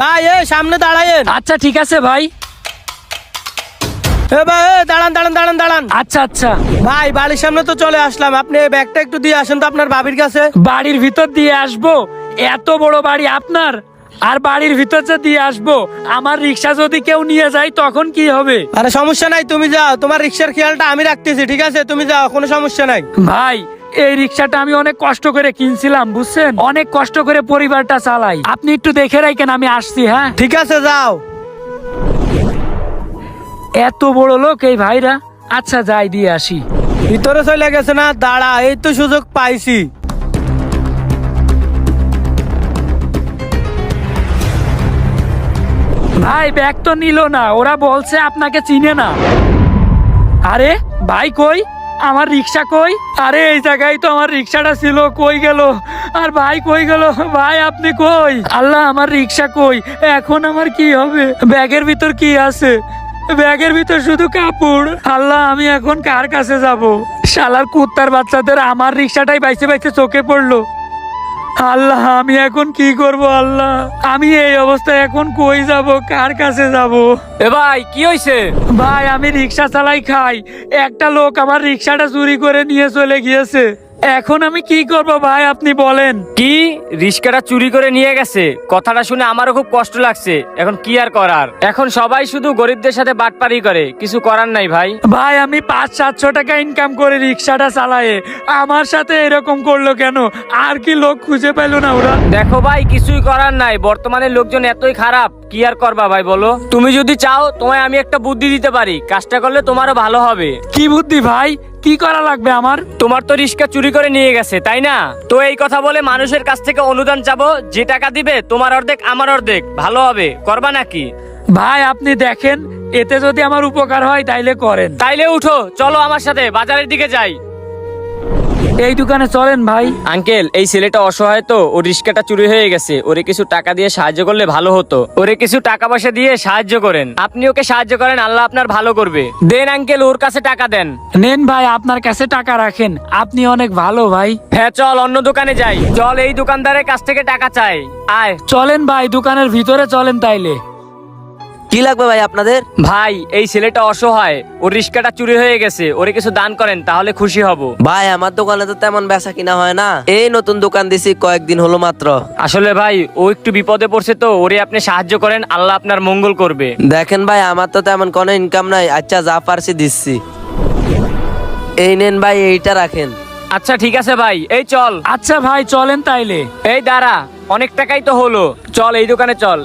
ভাই সামনে দাঁড়ায়েন। আচ্ছা ঠিক আছে ভাই। ভাই দাঁড়ান দাঁড়ান দাঁড়ান দাঁড়ান। আচ্ছা আচ্ছা ভাই বাড়ির সামনে তো চলে আসলাম, আপনি এই ব্যাগটা একটু দিয়ে আসেন তো আপনার ভাবির কাছে। বাড়ির ভিতর দিয়ে আসবো? এত বড় বাড়ি আপনার, আর বাড়ির ভিতর যে দিয়ে আসবো, আমার রিক্সা যদি কেউ নিয়ে যায় তখন কি হবে? আরে সমস্যা নাই, তুমি যাও, তোমার রিক্সার খেয়ালটা আমি রাখতেছি, ঠিক আছে? তুমি যাও, কোনো সমস্যা নাই। ভাই এই রিক্সাটা আমি অনেক কষ্ট করে কিনছিলাম, বুঝছেন? অনেক কষ্ট করে পরিবারটা চালাই। আপনি একটু দেখে রাখেন, আমি আসছি। হ্যাঁ ঠিক আছে, যাও। এত বড় লোক এই ভাইরা। আচ্ছা যাই, দিয়ে আসি। ভিতরে চলে গেছে না? দাঁড়া, এই তো সুযোগ পাইছি। ভাই ব্যাগ তো নিল না, ওরা বলছে আপনাকে চিনে না। আরে ভাই কই আমার রিক্সা কই? আরে এই জায়গায় তো আমার রিক্সাটা ছিল, কই গেল? আর ভাই কই গেল? ভাই আপনি কই? আল্লাহ আমার রিক্সা কই? এখন আমার কি হবে? ব্যাগের ভিতর কি আছে? ব্যাগের ভিতর শুধু কাপড়। আল্লাহ আমি এখন কার কাছে যাব? শালার কুত্তার বাচ্চাদের আমার রিক্সাটাই বাইছে বাইছে চোখে পড়লো। আল্লাহ আমি এখন কি করব? আল্লাহ আমি এই অবস্থায় এখন কই যাব, কার কাছে যাব? এ ভাই কি হইছে? ভাই আমি রিক্সা চালাই খাই, একটা লোক আমার রিক্সাটা চুরি করে নিয়ে চলে গিয়েছে। এখন আমি কি করব ভাই আপনি বলেন। কি রিস্কাটা চুরি করে নিয়ে গেছে? কথাটা শুনে আমারও খুব কষ্ট লাগছে। এখন কি আর করার? এখন সবাই শুধু গরিবদের সাথে বাটপারি করে, কিছু করার নাই ভাই। ভাই আমি 500-700 টাকা ইনকাম করে রিক্সাটা চালায়ে, আমার সাথে এরকম করলো কেন? আর কি লোক খুঁজে পেল না ওরা? দেখো ভাই কিছুই করার নাই, বর্তমানে লোকজন এতই খারাপ, কি আর করবা ভাই বলো? তুমি যদি চাও তোমায় আমি একটা বুদ্ধি দিতে পারি, কাজটা করলে তোমারও ভালো হবে। কি বুদ্ধি ভাই? কি করা লাগবে আমার? তোমার তো রিস্কা চুরি করে নিয়ে গেছে তাই না? তো এই কথা বলে মানুষের কাছ থেকে অনুদান চাবো, যে টাকা দিবে তোমার অর্ধেক আমার অর্ধেক, ভালো হবে, করবা নাকি? ভাই আপনি দেখেন, এতে যদি আমার উপকার হয় তাইলে করেন। তাইলে উঠো, চলো আমার সাথে বাজারের দিকে যাই। এই দোকানে চলেন ভাই। আঙ্কেল এই ছেলেটা অসহায় তো, ওর রিস্কাটা চুরি হয়ে গেছে, ওরে কিছু টাকা দিয়ে সাহায্য করলে ভালো হতো। ওরে কিছু টাকা পয়সা দিয়ে সাহায্য করেন, আপনি ওকে সাহায্য করেন, আল্লাহ আপনার ভালো করবে। দেন আঙ্কেল ওর কাছে টাকা দেন। নেন ভাই, আপনার কাছে টাকা রাখেন, আপনি অনেক ভালো ভাই। হ্যাঁ চল অন্য দোকানে যাই, চল এই দোকানদারের কাছ থেকে টাকা চাই, আয়। চলেন ভাই দোকানের ভিতরে চলেন তাইলে। কি লাগবে ভাই আপনাদের? ভাই এই ছেলেটা অসহায়, ওর রিস্কাটা চুরি হয়ে গেছে, ওরে কিছু দান করেন, তাহলে খুশি হব। ভাই আমার দোকানে তো তেমন বেচা কিনা হয় না, এই নতুন দোকান দিছি কয়েকদিন হলো মাত্র। আসলে ভাই ও একটু বিপদে পড়ছে তো, ওরে আপনি সাহায্য করেন, আল্লাহ আপনার মঙ্গল করবে। দেখেন ভাই আমার তো তেমন কোনো ইনকাম নাই, আচ্ছা যা পারছি দিচ্ছি। এই নেন ভাই, এইটা রাখেন। আচ্ছা ঠিক আছে ভাই, এই চল। আচ্ছা ভাই চলেন তাইলে। এই দাঁড়া, অনেক টাকাই তো হলো, চল এই দোকানে চল।